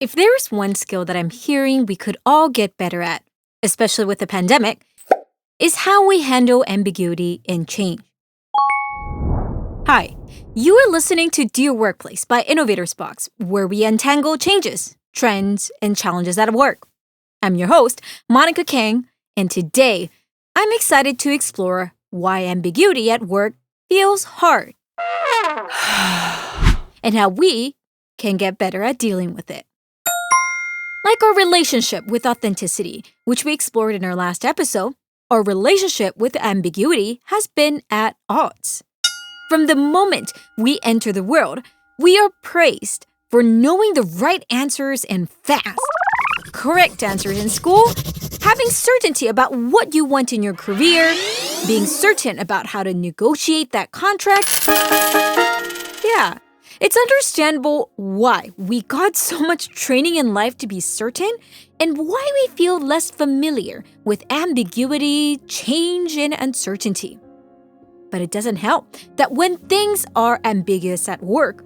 If there is one skill that I'm hearing we could all get better at, especially with the pandemic, is how we handle ambiguity and change. Hi, you are listening to Dear Workplace by Innovators Box, where we untangle changes, trends, and challenges at work. I'm your host, Monica Kang, and today I'm excited to explore why ambiguity at work feels hard and how we can get better at dealing with it. Like our relationship with authenticity, which we explored in our last episode, our relationship with ambiguity has been at odds. From the moment we enter the world, we are praised for knowing the right answers and fast. Correct answers in school, having certainty about what you want in your career, being certain about how to negotiate that contract. Yeah, it's understandable why we got so much training in life to be certain and why we feel less familiar with ambiguity, change, and uncertainty. But it doesn't help that when things are ambiguous at work,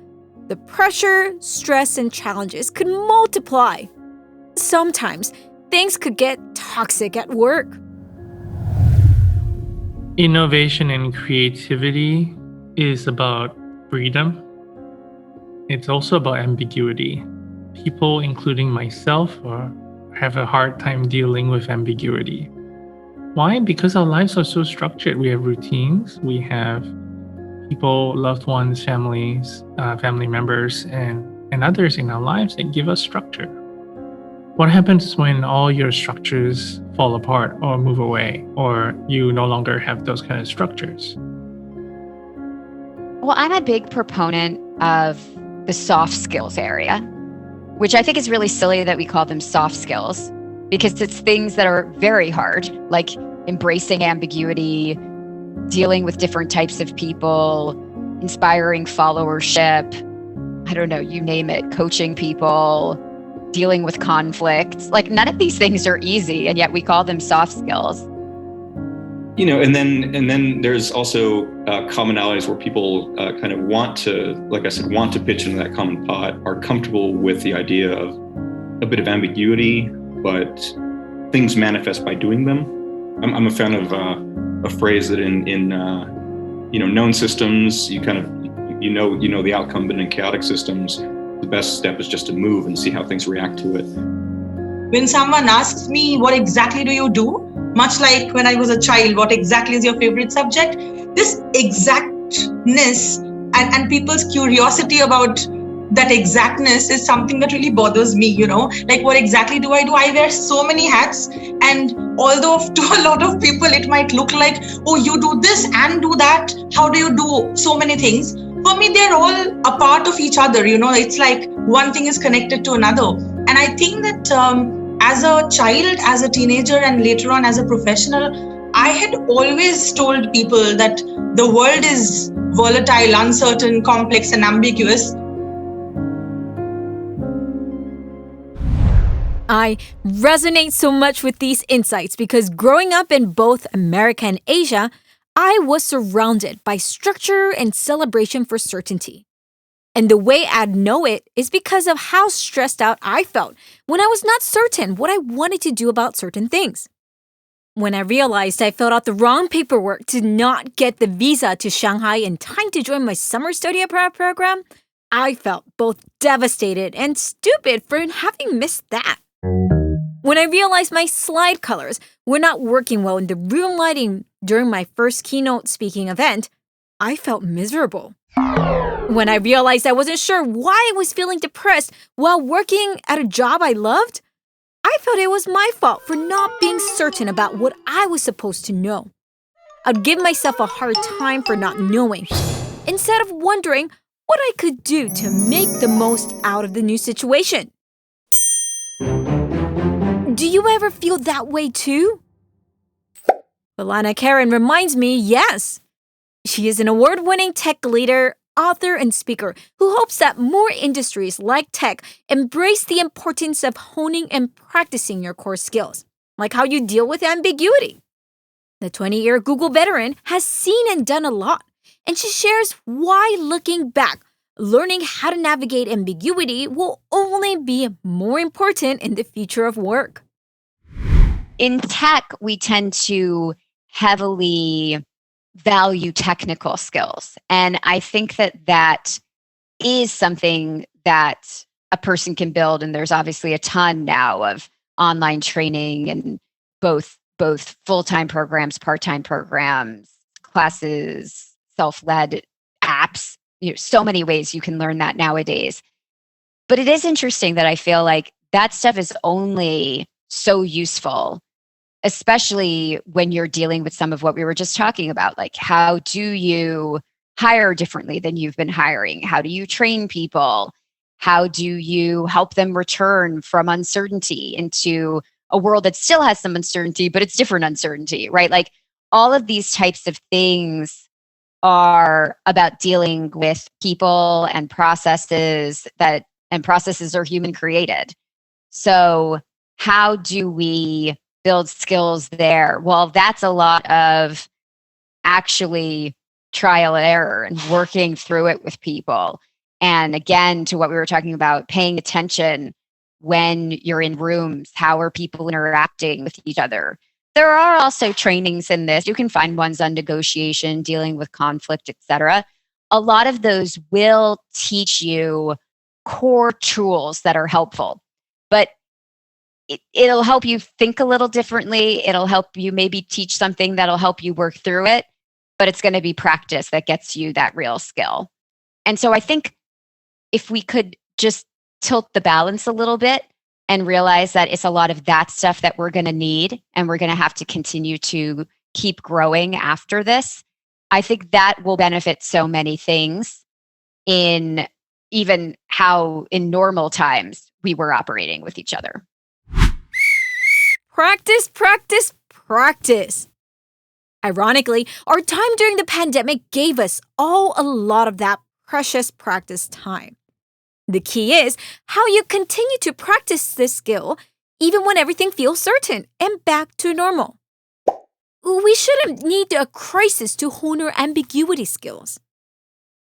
the pressure, stress, and challenges could multiply. Sometimes things could get toxic at work. Innovation and creativity is about freedom. It's also about ambiguity. People, including myself, have a hard time dealing with ambiguity. Why? Because our lives are so structured. We have routines, we have people, loved ones, families, family members, and others in our lives that give us structure. What happens when all your structures fall apart or move away, or you no longer have those kind of structures? Well, I'm a big proponent of the soft skills area, which I think is really silly that we call them soft skills, because it's things that are very hard, like embracing ambiguity, dealing with different types of people, inspiring followership, I don't know, you name it, coaching people, dealing with conflict. Like none of these things are easy, and yet we call them soft skills. You know, and then there's also commonalities where people kind of want to, like I said, want to pitch into that common pot, are comfortable with the idea of a bit of ambiguity, but things manifest by doing them. I'm a fan of a phrase that in known systems, you kind of you know the outcome, but in chaotic systems, the best step is just to move and see how things react to it. When someone asks me, what exactly do you do? Much like when I was a child, what exactly is your favorite subject? This exactness and people's curiosity about that exactness is something that really bothers me, like what exactly do? I wear so many hats, and although to a lot of people it might look like, oh, you do this and do that. How do you do so many things? For me, they're all a part of each other, it's like one thing is connected to another. And I think that as a child, as a teenager, and later on as a professional, I had always told people that the world is volatile, uncertain, complex, and ambiguous. I resonate so much with these insights because growing up in both America and Asia, I was surrounded by structure and celebration for certainty. And the way I'd know it is because of how stressed out I felt when I was not certain what I wanted to do about certain things. When I realized I filled out the wrong paperwork to not get the visa to Shanghai in time to join my summer study abroad program, I felt both devastated and stupid for having missed that. When I realized my slide colors were not working well in the room lighting during my first keynote speaking event, I felt miserable. When I realized I wasn't sure why I was feeling depressed while working at a job I loved, I felt it was my fault for not being certain about what I was supposed to know. I'd give myself a hard time for not knowing, instead of wondering what I could do to make the most out of the new situation. Do you ever feel that way too? Alana Karen reminds me, yes. She is an award-winning tech leader, author, and speaker who hopes that more industries like tech embrace the importance of honing and practicing your core skills, like how you deal with ambiguity. The 20-year Google veteran has seen and done a lot, and she shares why looking back, learning how to navigate ambiguity will only be more important in the future of work. In tech, we tend to heavily value technical skills. And I think that is something that a person can build. And there's obviously a ton now of online training and both full-time programs, part-time programs, classes, self-led apps. So many ways you can learn that nowadays. But it is interesting that I feel like that stuff is only so useful, especially when you're dealing with some of what we were just talking about. Like, how do you hire differently than you've been hiring? How do you train people? How do you help them return from uncertainty into a world that still has some uncertainty, but it's different uncertainty, right? Like, all of these types of things are about dealing with people and processes are human created. So how do we build skills there? Well, that's a lot of actually trial and error and working through it with people. And again, to what we were talking about, paying attention when you're in rooms. How are people interacting with each other? There are also trainings in this. You can find ones on negotiation, dealing with conflict, etc. A lot of those will teach you core tools that are helpful, but it'll help you think a little differently. It'll help you maybe teach something that'll help you work through it, but it's going to be practice that gets you that real skill. And so I think if we could just tilt the balance a little bit and realize that it's a lot of that stuff that we're going to need, and we're going to have to continue to keep growing after this, I think that will benefit so many things in even how in normal times we were operating with each other. Practice, practice, practice. Ironically, our time during the pandemic gave us all a lot of that precious practice time. The key is how you continue to practice this skill even when everything feels certain and back to normal. We shouldn't need a crisis to hone our ambiguity skills.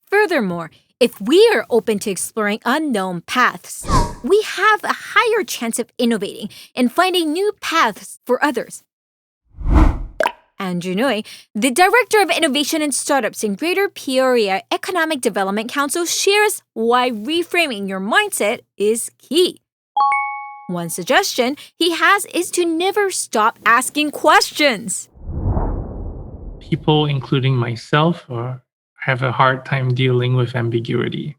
Furthermore, if we are open to exploring unknown paths, we have a higher chance of innovating and finding new paths for others. Andrew Nui, the Director of Innovation and Startups in Greater Peoria Economic Development Council, shares why reframing your mindset is key. One suggestion he has is to never stop asking questions. People, including myself, have a hard time dealing with ambiguity.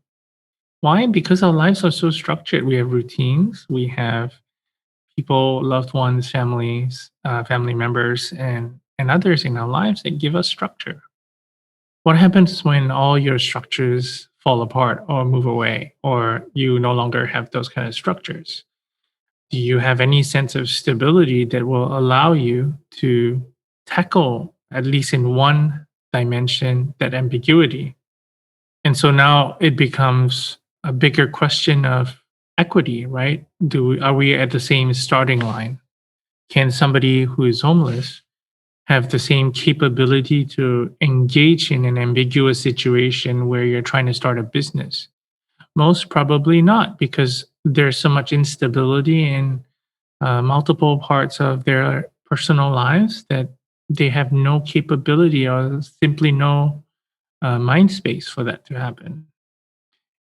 Why? Because our lives are so structured. We have routines, we have people, loved ones, families, family members, and others in our lives that give us structure. What happens when all your structures fall apart or move away, or you no longer have those kind of structures? Do you have any sense of stability that will allow you to tackle, at least in one dimension, that ambiguity? And so now it becomes a bigger question of equity, right? Are we at the same starting line? Can somebody who is homeless have the same capability to engage in an ambiguous situation where you're trying to start a business? Most probably not, because there's so much instability in multiple parts of their personal lives that they have no capability or simply no mind space for that to happen.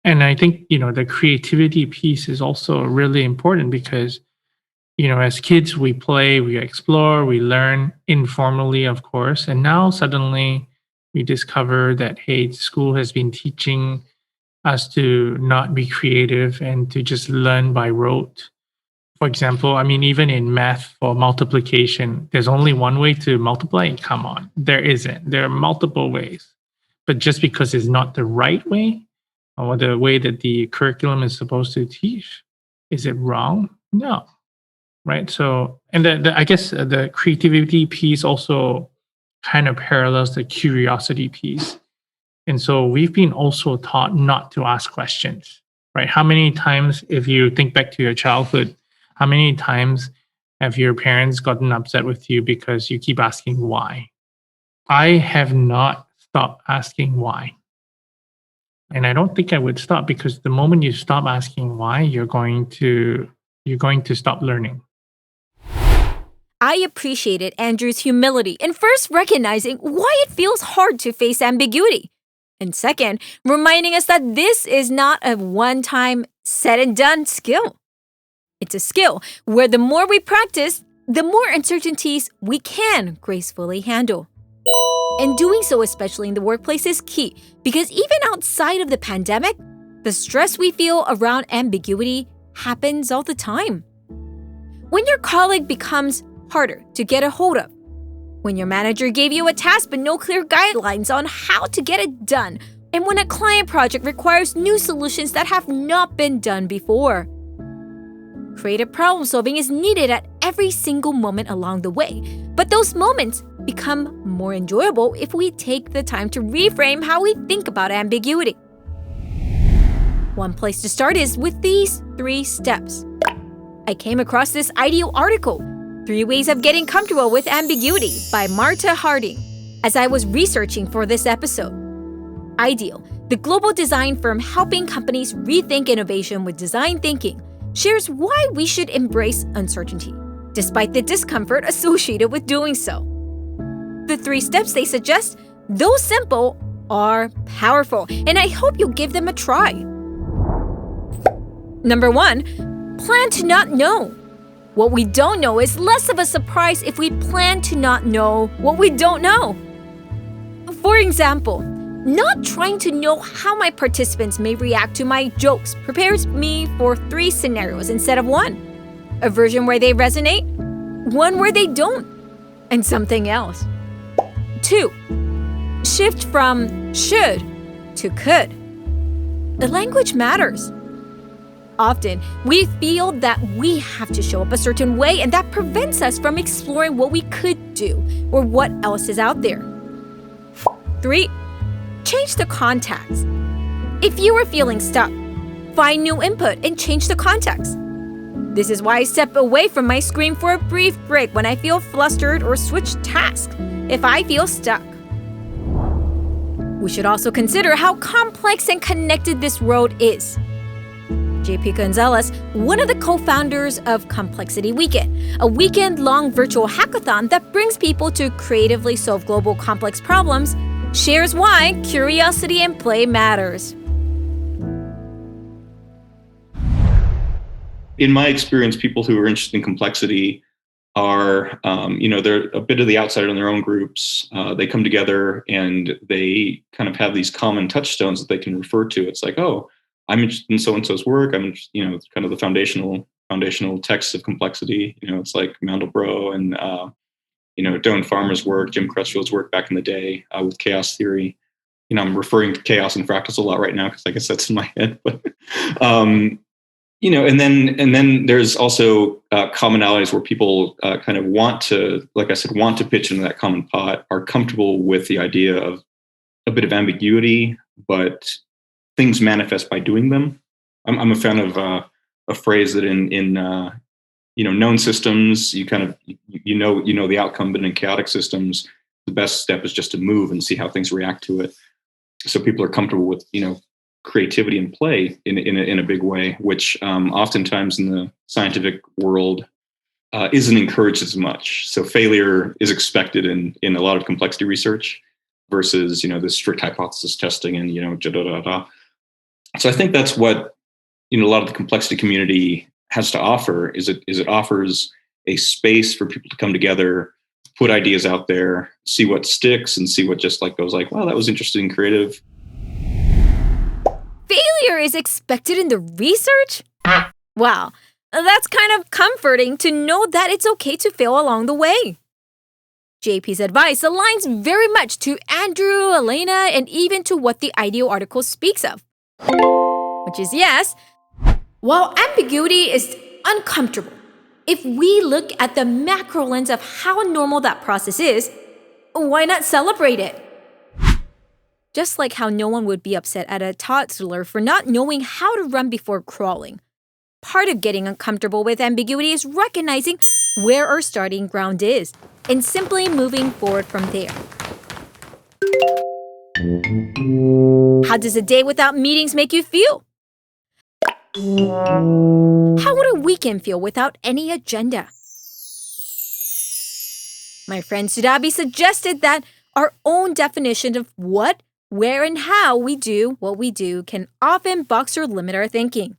And I think, the creativity piece is also really important because, as kids, we play, we explore, we learn informally, of course. And now suddenly we discover that, hey, school has been teaching us to not be creative and to just learn by rote. For example, even in math for multiplication, there's only one way to multiply. Come on, there isn't. There are multiple ways. But just because it's not the right way or the way that the curriculum is supposed to teach, is it wrong? No. Right. So, and I guess the creativity piece also kind of parallels the curiosity piece. And so we've been also taught not to ask questions, right? How many times, if you think back to your childhood, how many times have your parents gotten upset with you because you keep asking why? I have not stopped asking why. And I don't think I would stop, because the moment you stop asking why, you're going to stop learning. I appreciated Andrew's humility in first recognizing why it feels hard to face ambiguity. And second, reminding us that this is not a one-time said and done skill. It's a skill where the more we practice, the more uncertainties we can gracefully handle. And doing so, especially in the workplace, is key, because even outside of the pandemic, the stress we feel around ambiguity happens all the time. When your colleague becomes harder to get a hold of, when your manager gave you a task but no clear guidelines on how to get it done, and when a client project requires new solutions that have not been done before. Creative problem solving is needed at every single moment along the way, but those moments become more enjoyable if we take the time to reframe how we think about ambiguity. One place to start is with these 3 steps. I came across this IDEO article, 3 Ways of Getting Comfortable with Ambiguity by Marta Harding, as I was researching for this episode. IDEO, the global design firm helping companies rethink innovation with design thinking, shares why we should embrace uncertainty, despite the discomfort associated with doing so. The 3 steps they suggest, though simple, are powerful, and I hope you'll give them a try. Number 1, plan to not know. What we don't know is less of a surprise if we plan to not know what we don't know. For example, not trying to know how my participants may react to my jokes prepares me for 3 scenarios instead of 1. A version where they resonate, one where they don't, and something else. 2. Shift from should to could. The language matters. Often, we feel that we have to show up a certain way, and that prevents us from exploring what we could do or what else is out there. 3. Change the context. If you are feeling stuck, find new input and change the context. This is why I step away from my screen for a brief break when I feel flustered or switch tasks if I feel stuck. We should also consider how complex and connected this world is. JP Gonzalez, one of the co-founders of Complexity Weekend, a weekend-long virtual hackathon that brings people to creatively solve global complex problems, shares why curiosity and play matters. In my experience, people who are interested in complexity are, they're a bit of the outsider in their own groups. They come together and they kind of have these common touchstones that they can refer to. It's like, oh, I'm interested in so-and-so's work. I'm interested, it's kind of the foundational texts of complexity. It's like Mandelbrot and, Doane Farmer's work, Jim Crutchfield's work back in the day with chaos theory. I'm referring to chaos and fractals a lot right now because I guess that's in my head. But, and then there's also commonalities where people kind of want to pitch into that common pot, are comfortable with the idea of a bit of ambiguity, but things manifest by doing them. I'm a fan of a phrase that in known systems, you kind of you know the outcome, but in chaotic systems, the best step is just to move and see how things react to it. So people are comfortable with creativity and play in a big way, which oftentimes in the scientific world isn't encouraged as much. So failure is expected in a lot of complexity research versus this strict hypothesis testing and So I think that's what a lot of the complexity community has to offer. Is it offers a space for people to come together, put ideas out there, see what sticks, and see what just goes wow, that was interesting and creative. Failure is expected in the research? Wow, that's kind of comforting to know that it's okay to fail along the way. JP's advice aligns very much to Andrew, Elena, and even to what the IDEO article speaks of. Which is yes, while ambiguity is uncomfortable, if we look at the macro lens of how normal that process is, why not celebrate it? Just like how no one would be upset at a toddler for not knowing how to run before crawling. Part of getting uncomfortable with ambiguity is recognizing where our starting ground is and simply moving forward from there. How does a day without meetings make you feel? How would a weekend feel without any agenda? My friend Sudhabi suggested that our own definition of what, where, and how we do what we do can often box or limit our thinking.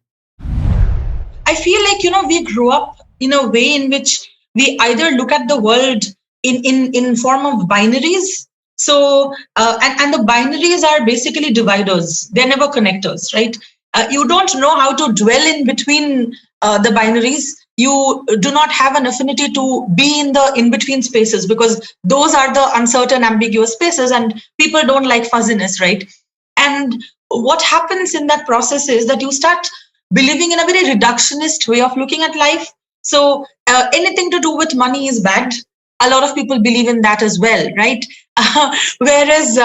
I feel like, we grew up in a way in which we either look at the world in form of binaries. So, and the binaries are basically dividers. They're never connectors, right? You don't know how to dwell in between the binaries. You do not have an affinity to be in the in-between spaces because those are the uncertain, ambiguous spaces and people don't like fuzziness, right? And what happens in that process is that you start believing in a very reductionist way of looking at life. So anything to do with money is bad. A lot of people believe in that as well, right? Whereas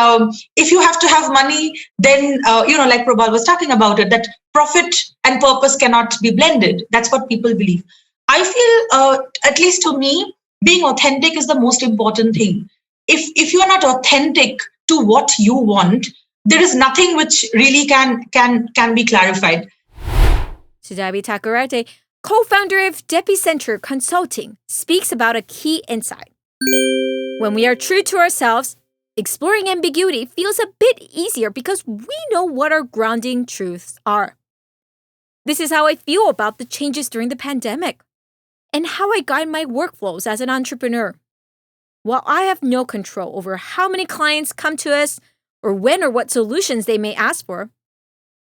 if you have to have money, then, like Prabal was talking about it, that profit and purpose cannot be blended. That's what people believe. I feel, at least to me, being authentic is the most important thing. If you are not authentic to what you want, there is nothing which really can be clarified. Sudhabi Thakurate, co-founder of Depicenter Consulting, speaks about a key insight. When we are true to ourselves, exploring ambiguity feels a bit easier because we know what our grounding truths are. This is how I feel about the changes during the pandemic and how I guide my workflows as an entrepreneur. While I have no control over how many clients come to us or when or what solutions they may ask for,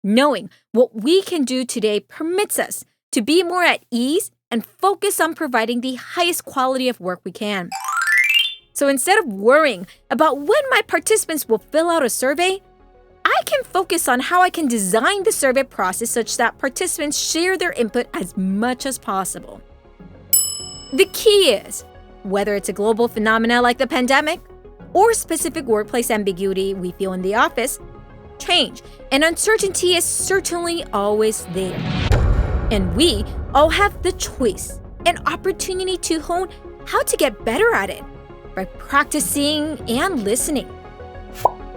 knowing what we can do today permits us to be more at ease and focus on providing the highest quality of work we can. So instead of worrying about when my participants will fill out a survey, I can focus on how I can design the survey process such that participants share their input as much as possible. The key is, whether it's a global phenomena like the pandemic or specific workplace ambiguity we feel in the office, change and uncertainty is certainly always there. And we all have the choice and opportunity to hone how to get better at it by practicing and listening.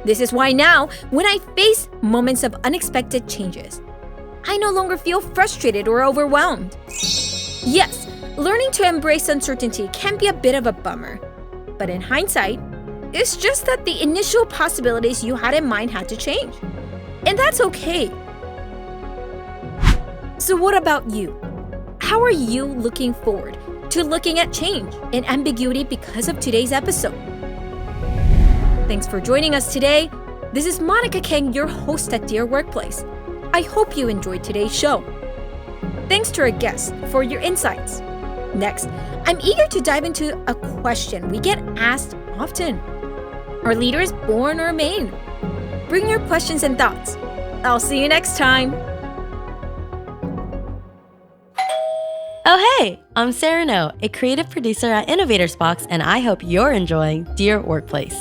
This is why now, when I face moments of unexpected changes, I no longer feel frustrated or overwhelmed. Yes, learning to embrace uncertainty can be a bit of a bummer, but in hindsight, it's just that the initial possibilities you had in mind had to change. And that's okay. So what about you? How are you looking forward to looking at change and ambiguity because of today's episode? Thanks for joining us today. This is Monica Kang, your host at Dear Workplace. I hope you enjoyed today's show. Thanks to our guests for your insights. Next, I'm eager to dive into a question we get asked often. Are leaders born or made? Bring your questions and thoughts. I'll see you next time. Oh hey, I'm Sarah No, a creative producer at Innovators Box, and I hope you're enjoying Dear Workplace.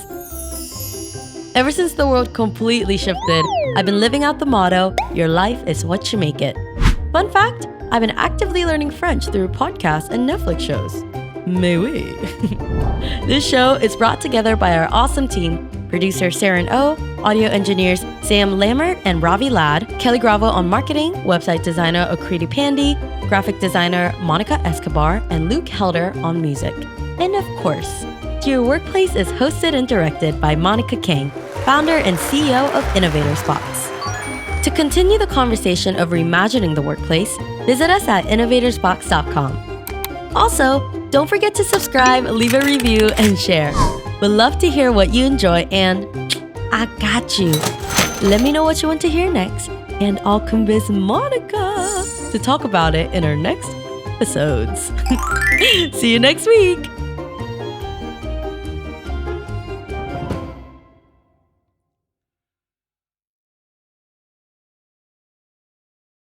Ever since the world completely shifted, I've been living out the motto, your life is what you make it. Fun fact, I've been actively learning French through podcasts and Netflix shows. Mais oui. This show is brought together by our awesome team, producer Saren Oh, audio engineers Sam Lammert and Ravi Ladd, Kelly Gravo on marketing, website designer Akriti Pandy, graphic designer Monica Escobar, and Luke Helder on music. And of course, Dear Workplace is hosted and directed by Monica Kang, founder and CEO of Innovators Box. To continue the conversation of reimagining the workplace, visit us at innovatorsbox.com. Also, don't forget to subscribe, leave a review, and share. We'd love to hear what you enjoy, and I got you. Let me know what you want to hear next, and I'll convince Monica to talk about it in our next episodes. See you next week.